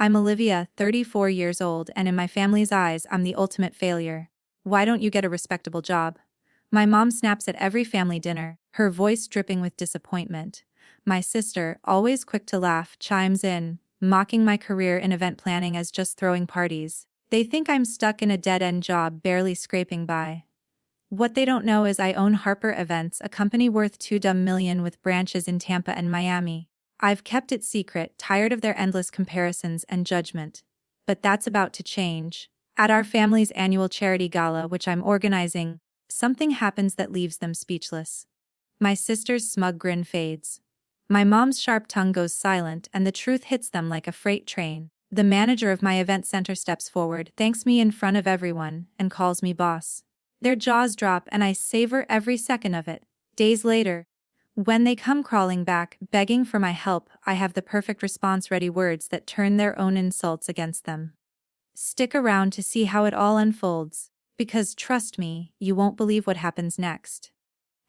I'm Olivia, 34 years old, and in my family's eyes, I'm the ultimate failure. Why don't you get a respectable job? My mom snaps at every family dinner, her voice dripping with disappointment. My sister, always quick to laugh, chimes in, mocking my career in event planning as just throwing parties. They think I'm stuck in a dead-end job, barely scraping by. What they don't know is I own Harper Events, a company worth $2 million with branches in Tampa and Miami. I've kept it secret, tired of their endless comparisons and judgment. But that's about to change. At our family's annual charity gala, which I'm organizing, something happens that leaves them speechless. My sister's smug grin fades. My mom's sharp tongue goes silent, and the truth hits them like a freight train. The manager of my event center steps forward, thanks me in front of everyone, and calls me boss. Their jaws drop, and I savor every second of it. Days later, when they come crawling back, begging for my help, I have the perfect response-ready words that turn their own insults against them. Stick around to see how it all unfolds, because trust me, you won't believe what happens next.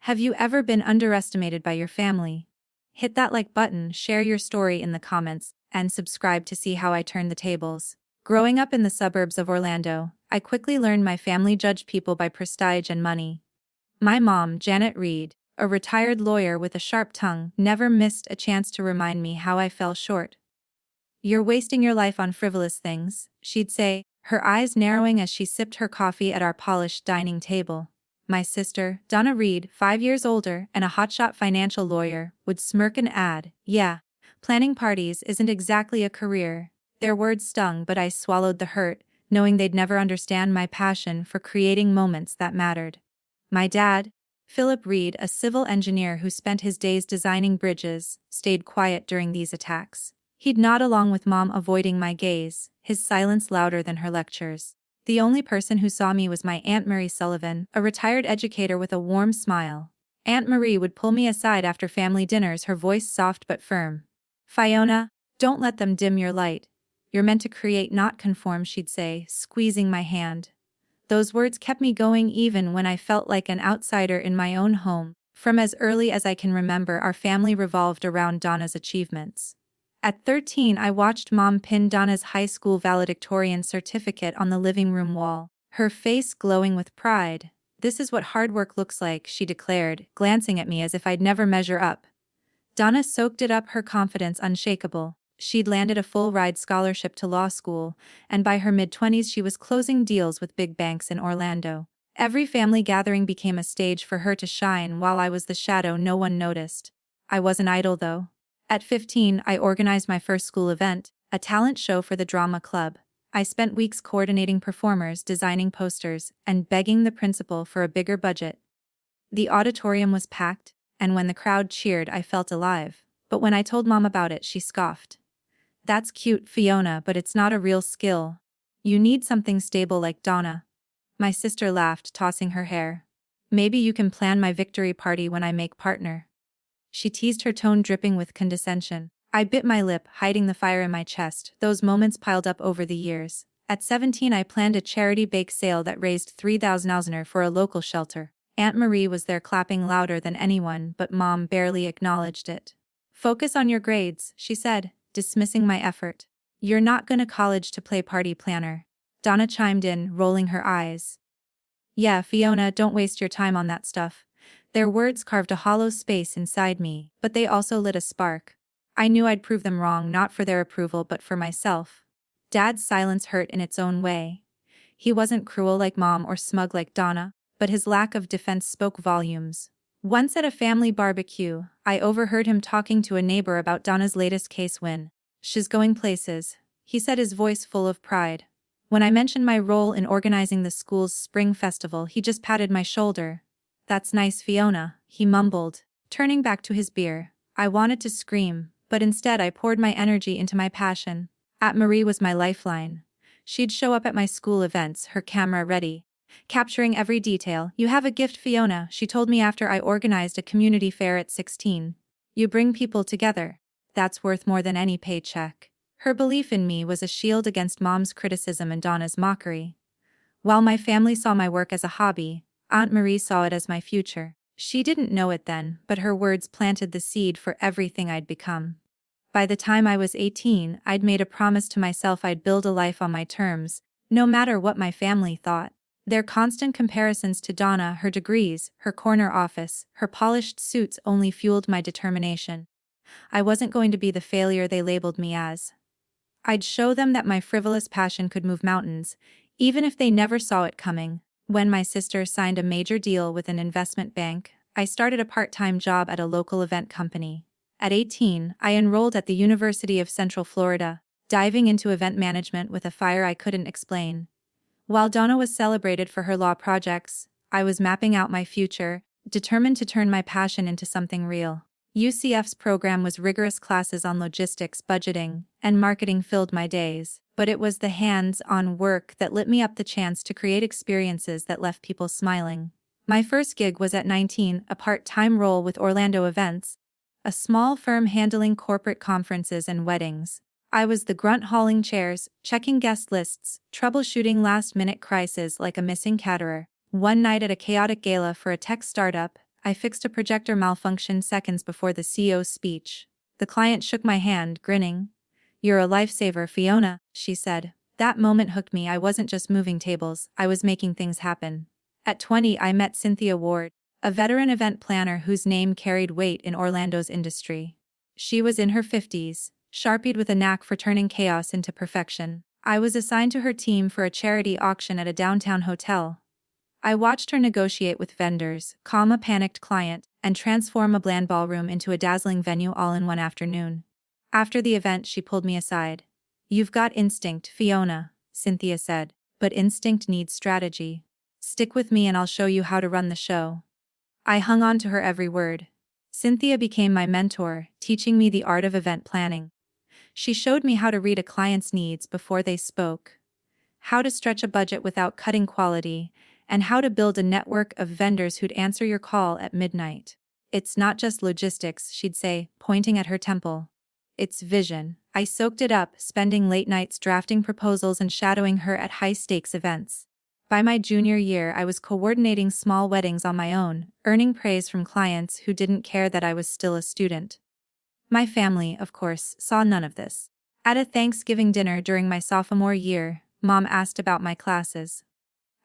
Have you ever been underestimated by your family? Hit that like button, share your story in the comments, and subscribe to see how I turn the tables. Growing up in the suburbs of Orlando, I quickly learned my family judged people by prestige and money. My mom, Janet Reed, a retired lawyer with a sharp tongue, never missed a chance to remind me how I fell short. "You're wasting your life on frivolous things," she'd say, her eyes narrowing as she sipped her coffee at our polished dining table. My sister, Donna Reed, 5 years older and a hotshot financial lawyer, would smirk and add, "Yeah, planning parties isn't exactly a career." Their words stung, but I swallowed the hurt, knowing they'd never understand my passion for creating moments that mattered. My dad, Philip Reed, a civil engineer who spent his days designing bridges, stayed quiet during these attacks. He'd nod along with Mom, avoiding my gaze, his silence louder than her lectures. The only person who saw me was my Aunt Marie Sullivan, a retired educator with a warm smile. Aunt Marie would pull me aside after family dinners, her voice soft but firm. "Fiona, don't let them dim your light. You're meant to create, not conform," she'd say, squeezing my hand. Those words kept me going even when I felt like an outsider in my own home. From as early as I can remember, our family revolved around Donna's achievements. At 13, I watched Mom pin Donna's high school valedictorian certificate on the living room wall, her face glowing with pride. "This is what hard work looks like," she declared, glancing at me as if I'd never measure up. Donna soaked it up, her confidence unshakable. She'd landed a full-ride scholarship to law school, and by her mid-20s she was closing deals with big banks in Orlando. Every family gathering became a stage for her to shine, while I was the shadow no one noticed. I wasn't idle, though. At 15, I organized my first school event, a talent show for the drama club. I spent weeks coordinating performers, designing posters, and begging the principal for a bigger budget. The auditorium was packed, and when the crowd cheered, I felt alive. But when I told Mom about it, she scoffed. "That's cute, Fiona, but it's not a real skill. You need something stable like Donna." My sister laughed, tossing her hair. "Maybe you can plan my victory party when I make partner." She teased, her tone dripping with condescension. I bit my lip, hiding the fire in my chest. Those moments piled up over the years. At 17, I planned a charity bake sale that raised $3,000 for a local shelter. Aunt Marie was there, clapping louder than anyone, but Mom barely acknowledged it. "Focus on your grades," she said, dismissing my effort. "You're not going to college to play party planner." Donna chimed in, rolling her eyes. "Yeah, Fiona, don't waste your time on that stuff." Their words carved a hollow space inside me, but they also lit a spark. I knew I'd prove them wrong, not for their approval but for myself. Dad's silence hurt in its own way. He wasn't cruel like Mom or smug like Donna, but his lack of defense spoke volumes. Once at a family barbecue, I overheard him talking to a neighbor about Donna's latest case win. "She's going places," he said, his voice full of pride. When I mentioned my role in organizing the school's spring festival, he just patted my shoulder. "That's nice, Fiona," he mumbled, turning back to his beer. I wanted to scream, but instead I poured my energy into my passion. Aunt Marie was my lifeline. She'd show up at my school events, her camera ready, capturing every detail. "You have a gift, Fiona," she told me after I organized a community fair at 16. "You bring people together. That's worth more than any paycheck." Her belief in me was a shield against Mom's criticism and Donna's mockery. While my family saw my work as a hobby, Aunt Marie saw it as my future. She didn't know it then, but her words planted the seed for everything I'd become. By the time I was 18, I'd made a promise to myself I'd build a life on my terms, no matter what my family thought. Their constant comparisons to Donna, her degrees, her corner office, her polished suits only fueled my determination. I wasn't going to be the failure they labeled me as. I'd show them that my frivolous passion could move mountains, even if they never saw it coming. When my sister signed a major deal with an investment bank, I started a part-time job at a local event company. At 18, I enrolled at the University of Central Florida, diving into event management with a fire I couldn't explain. While Donna was celebrated for her law projects, I was mapping out my future, determined to turn my passion into something real. UCF's program was rigorous. Classes on logistics, budgeting, and marketing filled my days, but it was the hands-on work that lit me up the chance to create experiences that left people smiling. My first gig was at 19, a part-time role with Orlando Events, a small firm handling corporate conferences and weddings. I was the grunt hauling chairs, checking guest lists, troubleshooting last-minute crises like a missing caterer. One night at a chaotic gala for a tech startup, I fixed a projector malfunction seconds before the CEO's speech. The client shook my hand, grinning. "You're a lifesaver, Fiona," she said. That moment hooked me. I wasn't just moving tables, I was making things happen. At 20, I met Cynthia Ward, a veteran event planner whose name carried weight in Orlando's industry. She was in her 50s, sharpied with a knack for turning chaos into perfection. I was assigned to her team for a charity auction at a downtown hotel. I watched her negotiate with vendors, calm a panicked client, and transform a bland ballroom into a dazzling venue all in one afternoon. After the event, she pulled me aside. "You've got instinct, Fiona," Cynthia said, "but instinct needs strategy. Stick with me and I'll show you how to run the show." I hung on to her every word. Cynthia became my mentor, teaching me the art of event planning. She showed me how to read a client's needs before they spoke, how to stretch a budget without cutting quality, and how to build a network of vendors who'd answer your call at midnight. "It's not just logistics," she'd say, pointing at her temple. "It's vision." I soaked it up, spending late nights drafting proposals and shadowing her at high-stakes events. By my junior year, I was coordinating small weddings on my own, earning praise from clients who didn't care that I was still a student. My family, of course, saw none of this. At a Thanksgiving dinner during my sophomore year, Mom asked about my classes.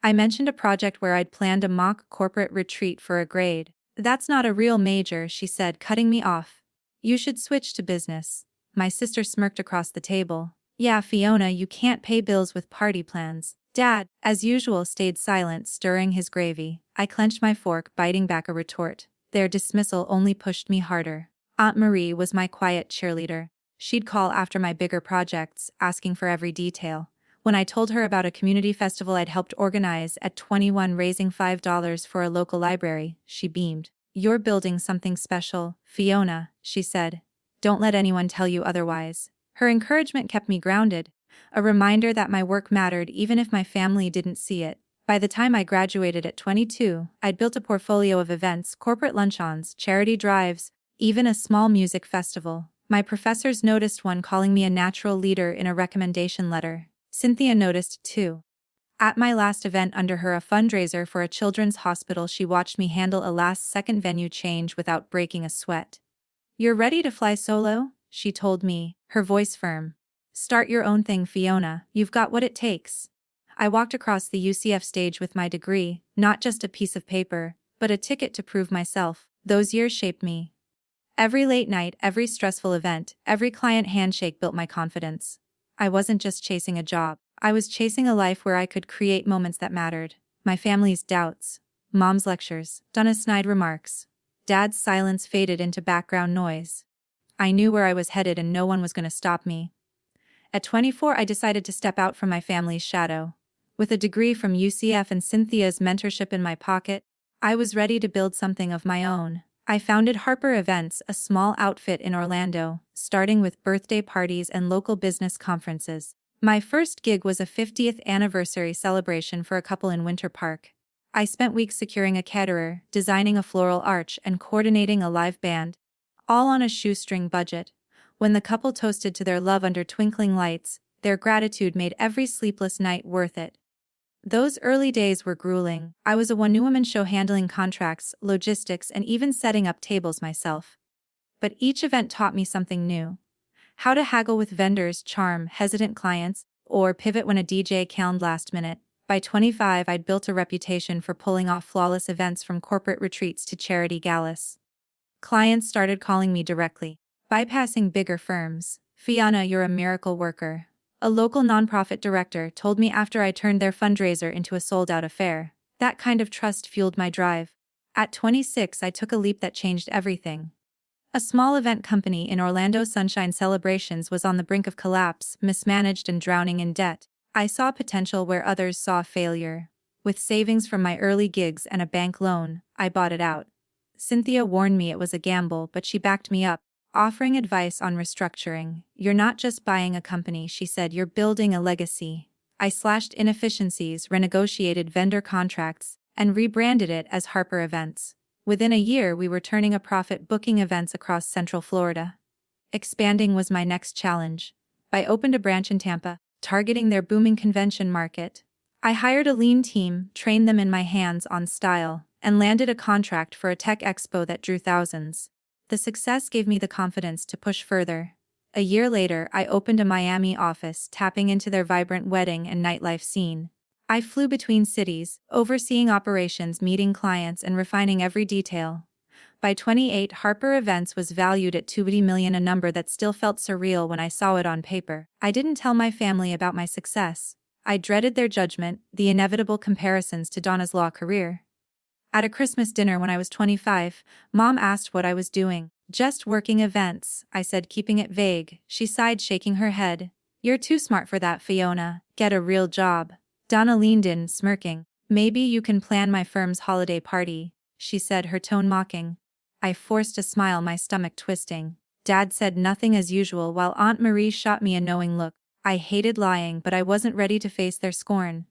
I mentioned a project where I'd planned a mock corporate retreat for a grade. "That's not a real major," she said, cutting me off. "You should switch to business." My sister smirked across the table. "Yeah, Fiona, you can't pay bills with party plans." Dad, as usual, stayed silent, stirring his gravy. I clenched my fork, biting back a retort. Their dismissal only pushed me harder. Aunt Marie was my quiet cheerleader. She'd call after my bigger projects, asking for every detail. When I told her about a community festival I'd helped organize at 21, raising $5 for a local library, she beamed. "You're building something special, Fiona," she said. "Don't let anyone tell you otherwise." Her encouragement kept me grounded, a reminder that my work mattered even if my family didn't see it. By the time I graduated at 22, I'd built a portfolio of events, corporate luncheons, charity drives, even a small music festival. My professors noticed one, calling me a natural leader in a recommendation letter. Cynthia noticed too. At my last event under her, a fundraiser for a children's hospital, she watched me handle a last-second venue change without breaking a sweat. "You're ready to fly solo?" she told me, her voice firm. "Start your own thing, Fiona. You've got what it takes." I walked across the UCF stage with my degree, not just a piece of paper, but a ticket to prove myself. Those years shaped me. Every late night, every stressful event, every client handshake built my confidence. I wasn't just chasing a job. I was chasing a life where I could create moments that mattered. My family's doubts, Mom's lectures, Donna's snide remarks, Dad's silence faded into background noise. I knew where I was headed and no one was going to stop me. At 24, I decided to step out from my family's shadow. With a degree from UCF and Cynthia's mentorship in my pocket, I was ready to build something of my own. I founded Harper Events, a small outfit in Orlando, starting with birthday parties and local business conferences. My first gig was a 50th anniversary celebration for a couple in Winter Park. I spent weeks securing a caterer, designing a floral arch, and coordinating a live band, all on a shoestring budget. When the couple toasted to their love under twinkling lights, their gratitude made every sleepless night worth it. Those early days were grueling. I was a one-woman show handling contracts, logistics, and even setting up tables myself. But each event taught me something new. How to haggle with vendors, charm hesitant clients, or pivot when a DJ canned last minute. By 25, I'd built a reputation for pulling off flawless events from corporate retreats to charity galas. Clients started calling me directly, bypassing bigger firms. "Fiona, you're a miracle worker." A local nonprofit director told me after I turned their fundraiser into a sold-out affair. That kind of trust fueled my drive. At 26, I took a leap that changed everything. A small event company in Orlando, Sunshine Celebrations, was on the brink of collapse, mismanaged and drowning in debt. I saw potential where others saw failure. With savings from my early gigs and a bank loan, I bought it out. Cynthia warned me it was a gamble, but she backed me up, offering advice on restructuring. "You're not just buying a company," she said, "you're building a legacy." I slashed inefficiencies, renegotiated vendor contracts, and rebranded it as Harper Events. Within a year, we were turning a profit booking events across Central Florida. Expanding was my next challenge. I opened a branch in Tampa, targeting their booming convention market. I hired a lean team, trained them in my hands-on style, and landed a contract for a tech expo that drew thousands. The success gave me the confidence to push further. A year later, I opened a Miami office, tapping into their vibrant wedding and nightlife scene. I flew between cities, overseeing operations, meeting clients, and refining every detail. By 28, Harper Events was valued at $20 million, a number that still felt surreal when I saw it on paper. I didn't tell my family about my success. I dreaded their judgment, the inevitable comparisons to Donna's law career. At a Christmas dinner when I was 25, Mom asked what I was doing. "Just working events," I said, keeping it vague. She sighed, shaking her head. "You're too smart for that, Fiona. Get a real job." Donna leaned in, smirking. "Maybe you can plan my firm's holiday party," she said, her tone mocking. I forced a smile, my stomach twisting. Dad said nothing as usual, while Aunt Marie shot me a knowing look. I hated lying, but I wasn't ready to face their scorn.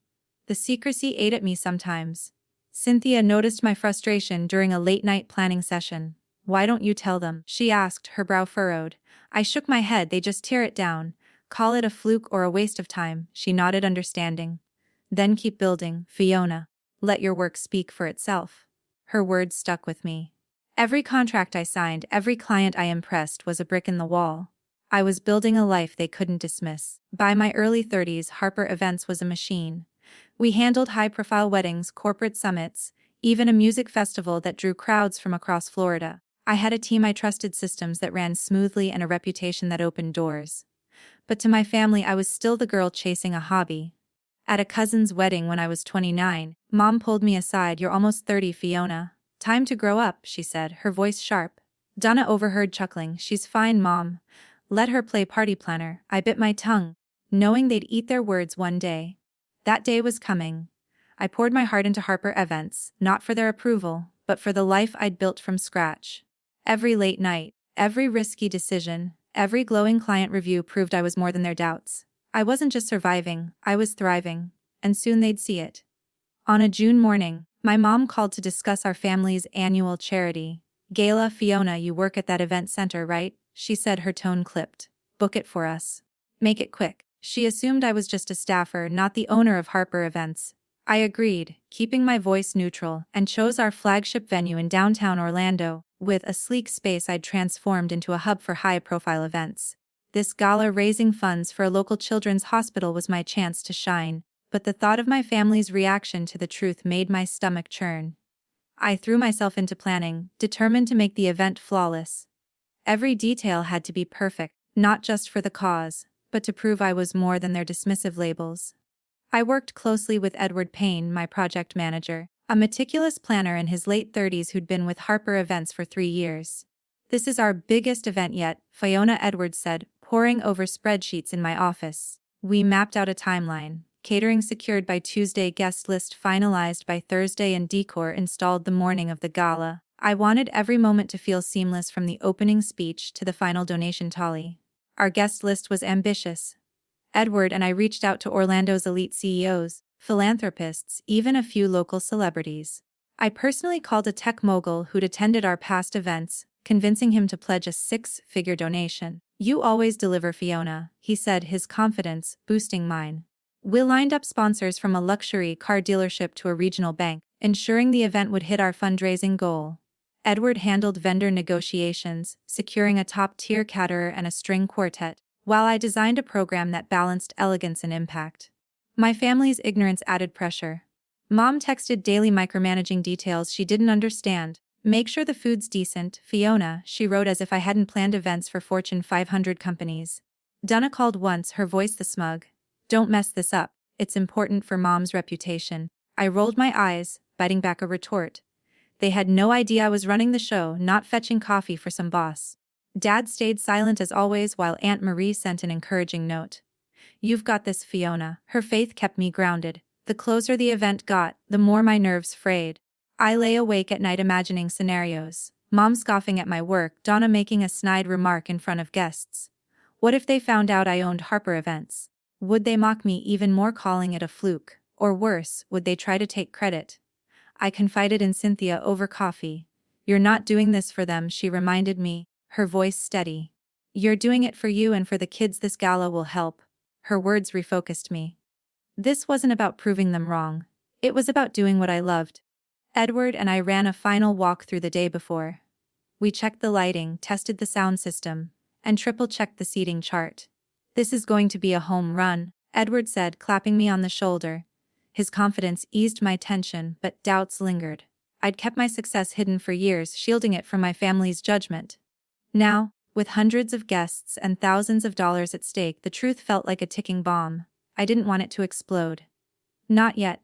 The secrecy ate at me sometimes. Cynthia noticed my frustration during a late-night planning session. "Why don't you tell them?" she asked, her brow furrowed. I shook my head. "They just tear it down. Call it a fluke or a waste of time." She nodded, understanding. "Then keep building, Fiona. Let your work speak for itself." Her words stuck with me. Every contract I signed, every client I impressed was a brick in the wall. I was building a life they couldn't dismiss. By my early 30s, Harper Events was a machine. We handled high-profile weddings, corporate summits, even a music festival that drew crowds from across Florida. I had a team I trusted, systems that ran smoothly, and a reputation that opened doors. But to my family, I was still the girl chasing a hobby. At a cousin's wedding when I was 29, Mom pulled me aside. "You're almost 30, Fiona. Time to grow up," she said, her voice sharp. Donna overheard, chuckling. "She's fine, Mom. Let her play party planner." I bit my tongue, knowing they'd eat their words one day. That day was coming. I poured my heart into Harper Events, not for their approval, but for the life I'd built from scratch. Every late night, every risky decision, every glowing client review proved I was more than their doubts. I wasn't just surviving, I was thriving, and soon they'd see it. On a June morning, my mom called to discuss our family's annual charity gala. "Fiona, you work at that event center, right?" she said, her tone clipped. "Book it for us. Make it quick." She assumed I was just a staffer, not the owner of Harper Events. I agreed, keeping my voice neutral, and chose our flagship venue in downtown Orlando, with a sleek space I'd transformed into a hub for high-profile events. This gala, raising funds for a local children's hospital, was my chance to shine, but the thought of my family's reaction to the truth made my stomach churn. I threw myself into planning, determined to make the event flawless. Every detail had to be perfect, not just for the cause, but to prove I was more than their dismissive labels. I worked closely with Edward Payne, my project manager, a meticulous planner in his late 30s who'd been with Harper Events for 3 years. "This is our biggest event yet," Fiona Edwards said, poring over spreadsheets in my office. We mapped out a timeline. Catering secured by Tuesday, guest list finalized by Thursday, and decor installed the morning of the gala. I wanted every moment to feel seamless, from the opening speech to the final donation tally. Our guest list was ambitious. Edward and I reached out to Orlando's elite CEOs, philanthropists, even a few local celebrities. I personally called a tech mogul who'd attended our past events, convincing him to pledge a 6-figure donation. "You always deliver, Fiona," he said, his confidence boosting mine. We lined up sponsors, from a luxury car dealership to a regional bank, ensuring the event would hit our fundraising goal. Edward handled vendor negotiations, securing a top-tier caterer and a string quartet, while I designed a program that balanced elegance and impact. My family's ignorance added pressure. Mom texted daily micromanaging details she didn't understand. Make sure the food's decent, Fiona, she wrote as if I hadn't planned events for Fortune 500 companies. Donna called once, her voice the smug. Don't mess this up, it's important for Mom's reputation. I rolled my eyes, biting back a retort. They had no idea I was running the show, not fetching coffee for some boss. Dad stayed silent as always while Aunt Marie sent an encouraging note. You've got this, Fiona. Her faith kept me grounded. The closer the event got, the more my nerves frayed. I lay awake at night imagining scenarios. Mom scoffing at my work, Donna making a snide remark in front of guests. What if they found out I owned Harper Events? Would they mock me even more, calling it a fluke? Or worse, would they try to take credit? I confided in Cynthia over coffee. You're not doing this for them, she reminded me, her voice steady. You're doing it for you and for the kids this gala will help. Her words refocused me. This wasn't about proving them wrong. It was about doing what I loved. Edward and I ran a final walk through the day before. We checked the lighting, tested the sound system, and triple-checked the seating chart. This is going to be a home run, Edward said, clapping me on the shoulder. His confidence eased my tension, but doubts lingered. I'd kept my success hidden for years, shielding it from my family's judgment. Now, with hundreds of guests and thousands of dollars at stake, the truth felt like a ticking bomb. I didn't want it to explode. Not yet.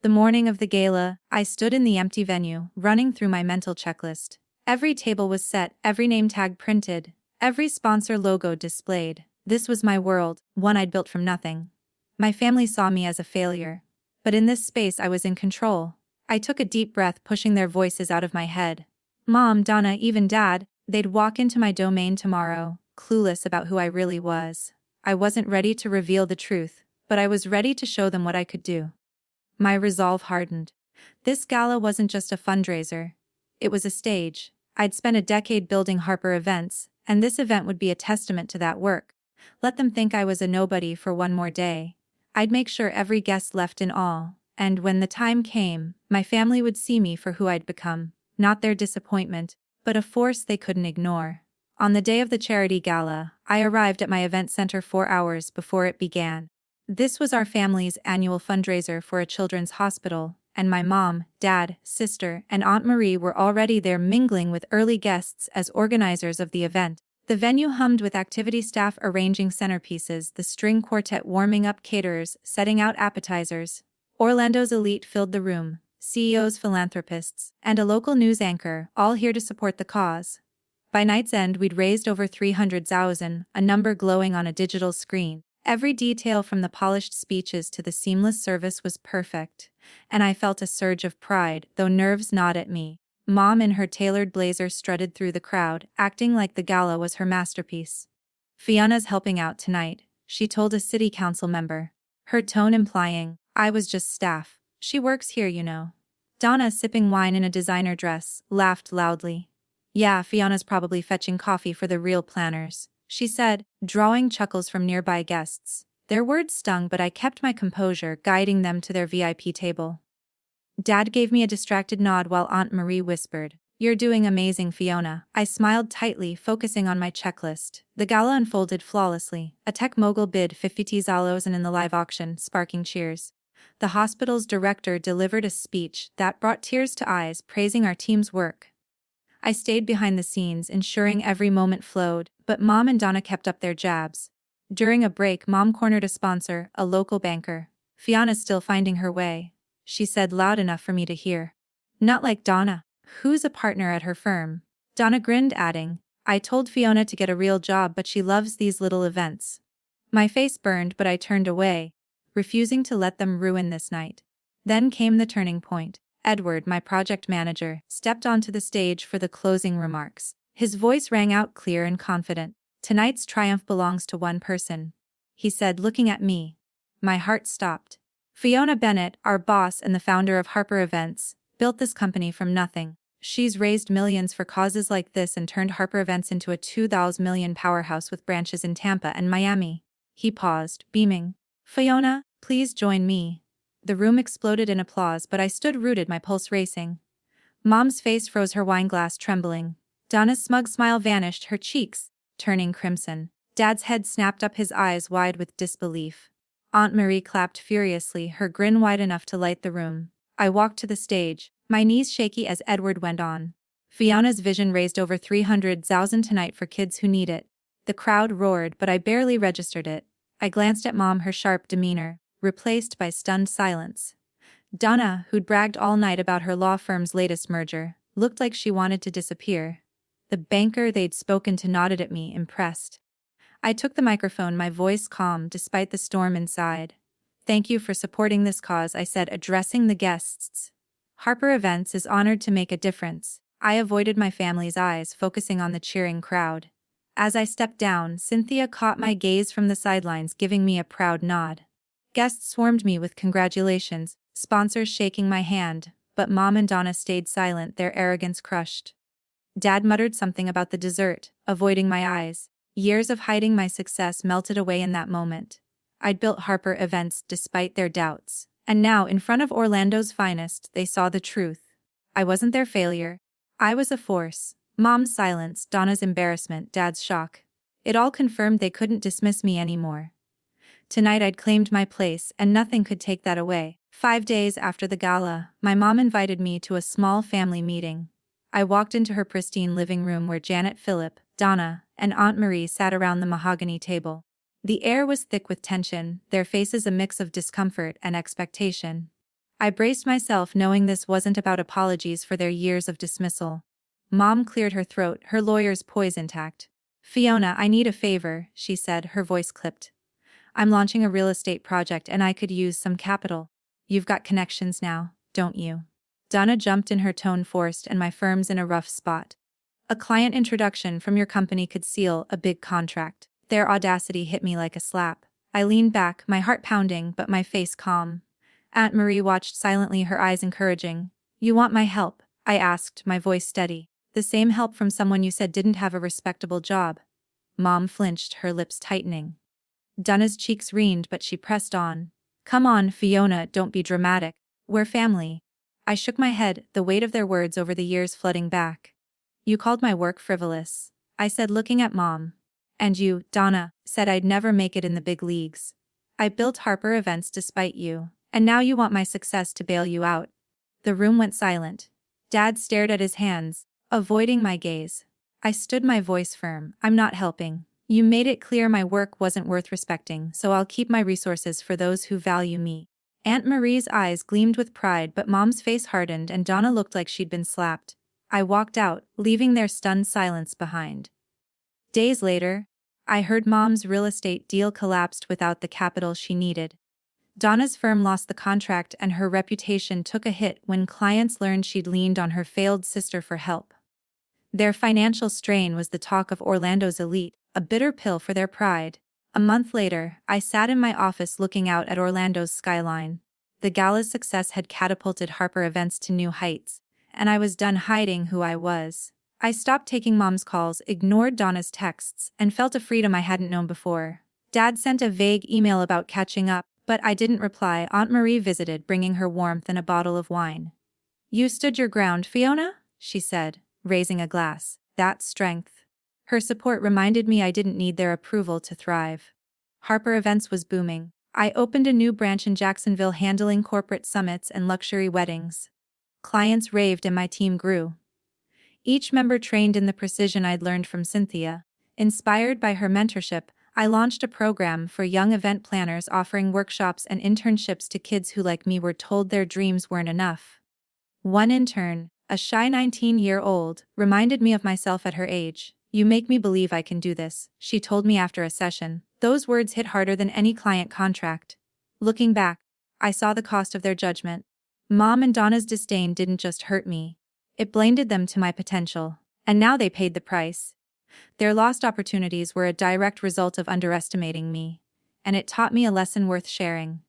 The morning of the gala, I stood in the empty venue, running through my mental checklist. Every table was set, every name tag printed, every sponsor logo displayed. This was my world, one I'd built from nothing. My family saw me as a failure. But in this space I was in control. I took a deep breath, pushing their voices out of my head. Mom, Donna, even Dad, they'd walk into my domain tomorrow, clueless about who I really was. I wasn't ready to reveal the truth, but I was ready to show them what I could do. My resolve hardened. This gala wasn't just a fundraiser. It was a stage. I'd spent a decade building Harper Events, and this event would be a testament to that work. Let them think I was a nobody for one more day. I'd make sure every guest left in awe, and when the time came, my family would see me for who I'd become, not their disappointment, but a force they couldn't ignore. On the day of the charity gala, I arrived at my event center 4 hours before it began. This was our family's annual fundraiser for a children's hospital, and my mom, dad, sister, and Aunt Marie were already there, mingling with early guests as organizers of the event. The venue hummed with activity staff arranging centerpieces, the string quartet warming up, caterers setting out appetizers. Orlando's elite filled the room, CEOs, philanthropists, and a local news anchor, all here to support the cause. By night's end, we'd raised over 300,000, a number glowing on a digital screen. Every detail from the polished speeches to the seamless service was perfect, and I felt a surge of pride, though nerves gnawed at me. Mom in her tailored blazer strutted through the crowd, acting like the gala was her masterpiece. Fiona's helping out tonight, she told a city council member, her tone implying, I was just staff. She works here, you know. Donna, sipping wine in a designer dress, laughed loudly. Yeah, Fiona's probably fetching coffee for the real planners, she said, drawing chuckles from nearby guests. Their words stung, but I kept my composure, guiding them to their VIP table. Dad gave me a distracted nod while Aunt Marie whispered, You're doing amazing, Fiona. I smiled tightly, focusing on my checklist. The gala unfolded flawlessly. A tech mogul bid 50,000 in the live auction, sparking cheers. The hospital's director delivered a speech that brought tears to eyes, praising our team's work. I stayed behind the scenes, ensuring every moment flowed, but Mom and Donna kept up their jabs. During a break, Mom cornered a sponsor, a local banker. Fiona's still finding her way, she said loud enough for me to hear. Not like Donna, who's a partner at her firm. Donna grinned, adding, I told Fiona to get a real job, but she loves these little events. My face burned, but I turned away, refusing to let them ruin this night. Then came the turning point. Edward, my project manager, stepped onto the stage for the closing remarks. His voice rang out clear and confident. Tonight's triumph belongs to one person, he said, looking at me. My heart stopped. Fiona Bennett, our boss and the founder of Harper Events, built this company from nothing. She's raised millions for causes like this and turned Harper Events into a 2,000 million powerhouse with branches in Tampa and Miami. He paused, beaming. Fiona, please join me. The room exploded in applause, but I stood rooted, my pulse racing. Mom's face froze, her wine glass trembling. Donna's smug smile vanished, her cheeks turning crimson. Dad's head snapped up, his eyes wide with disbelief. Aunt Marie clapped furiously, her grin wide enough to light the room. I walked to the stage, my knees shaky as Edward went on. Fiona's vision raised over 300,000 tonight for kids who need it. The crowd roared, but I barely registered it. I glanced at Mom, her sharp demeanor replaced by stunned silence. Donna, who'd bragged all night about her law firm's latest merger, looked like she wanted to disappear. The banker they'd spoken to nodded at me, impressed. I took the microphone, my voice calm despite the storm inside. "Thank you for supporting this cause," I said, addressing the guests. "Harper Events is honored to make a difference." I avoided my family's eyes, focusing on the cheering crowd. As I stepped down, Cynthia caught my gaze from the sidelines, giving me a proud nod. Guests swarmed me with congratulations, sponsors shaking my hand, but Mom and Donna stayed silent, their arrogance crushed. Dad muttered something about the dessert, avoiding my eyes. Years of hiding my success melted away in that moment. I'd built Harper Events despite their doubts, and now, in front of Orlando's finest, they saw the truth. I wasn't their failure. I was a force. Mom's silence, Donna's embarrassment, Dad's shock. It all confirmed they couldn't dismiss me anymore. Tonight I'd claimed my place, and nothing could take that away. 5 days after the gala, my mom invited me to a small family meeting. I walked into her pristine living room where Janet, Philip, Donna, and Aunt Marie sat around the mahogany table. The air was thick with tension, their faces a mix of discomfort and expectation. I braced myself, knowing this wasn't about apologies for their years of dismissal. Mom cleared her throat, her lawyer's poise intact. "Fiona, I need a favor," she said, her voice clipped. "I'm launching a real estate project and I could use some capital. You've got connections now, don't you?" Donna jumped in, her tone forced, and my firm's in a rough spot. "A client introduction from your company could seal a big contract." Their audacity hit me like a slap. I leaned back, my heart pounding but my face calm. Aunt Marie watched silently, her eyes encouraging. "You want my help?" I asked, my voice steady. "The same help from someone you said didn't have a respectable job." Mom flinched, her lips tightening. Donna's cheeks reened, but she pressed on. "Come on, Fiona, don't be dramatic. We're family." I shook my head, the weight of their words over the years flooding back. "You called my work frivolous," I said, looking at Mom. "And you, Donna, said I'd never make it in the big leagues. I built Harper Events despite you, and now you want my success to bail you out." The room went silent. Dad stared at his hands, avoiding my gaze. I stood, my voice firm. "I'm not helping. You made it clear my work wasn't worth respecting, so I'll keep my resources for those who value me." Aunt Marie's eyes gleamed with pride, but Mom's face hardened and Donna looked like she'd been slapped. I walked out, leaving their stunned silence behind. Days later, I heard Mom's real estate deal collapsed without the capital she needed. Donna's firm lost the contract and her reputation took a hit when clients learned she'd leaned on her failed sister for help. Their financial strain was the talk of Orlando's elite, a bitter pill for their pride. A month later, I sat in my office looking out at Orlando's skyline. The gala's success had catapulted Harper Events to new heights, and I was done hiding who I was. I stopped taking Mom's calls, ignored Donna's texts, and felt a freedom I hadn't known before. Dad sent a vague email about catching up, but I didn't reply. Aunt Marie visited, bringing her warmth and a bottle of wine. "You stood your ground, Fiona," she said, raising a glass. "That's strength." Her support reminded me I didn't need their approval to thrive. Harper Events was booming. I opened a new branch in Jacksonville, handling corporate summits and luxury weddings. Clients raved and my team grew. Each member trained in the precision I'd learned from Cynthia. Inspired by her mentorship, I launched a program for young event planners, offering workshops and internships to kids who, like me, were told their dreams weren't enough. One intern, a shy 19-year-old, reminded me of myself at her age. "You make me believe I can do this," she told me after a session. Those words hit harder than any client contract. Looking back, I saw the cost of their judgment. Mom and Donna's disdain didn't just hurt me. It blinded them to my potential. And now they paid the price. Their lost opportunities were a direct result of underestimating me. And it taught me a lesson worth sharing.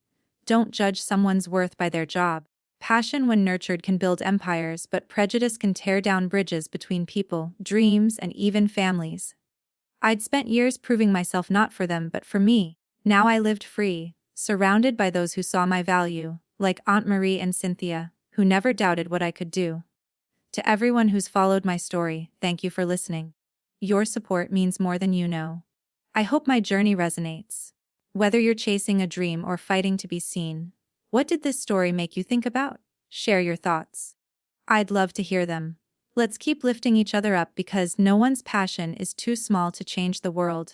Don't judge someone's worth by their job. Passion, when nurtured, can build empires, but prejudice can tear down bridges between people, dreams, and even families. I'd spent years proving myself not for them but for me. Now I lived free, surrounded by those who saw my value, like Aunt Marie and Cynthia, who never doubted what I could do. To everyone who's followed my story, thank you for listening. Your support means more than you know. I hope my journey resonates. Whether you're chasing a dream or fighting to be seen, what did this story make you think about? Share your thoughts. I'd love to hear them. Let's keep lifting each other up because no one's passion is too small to change the world.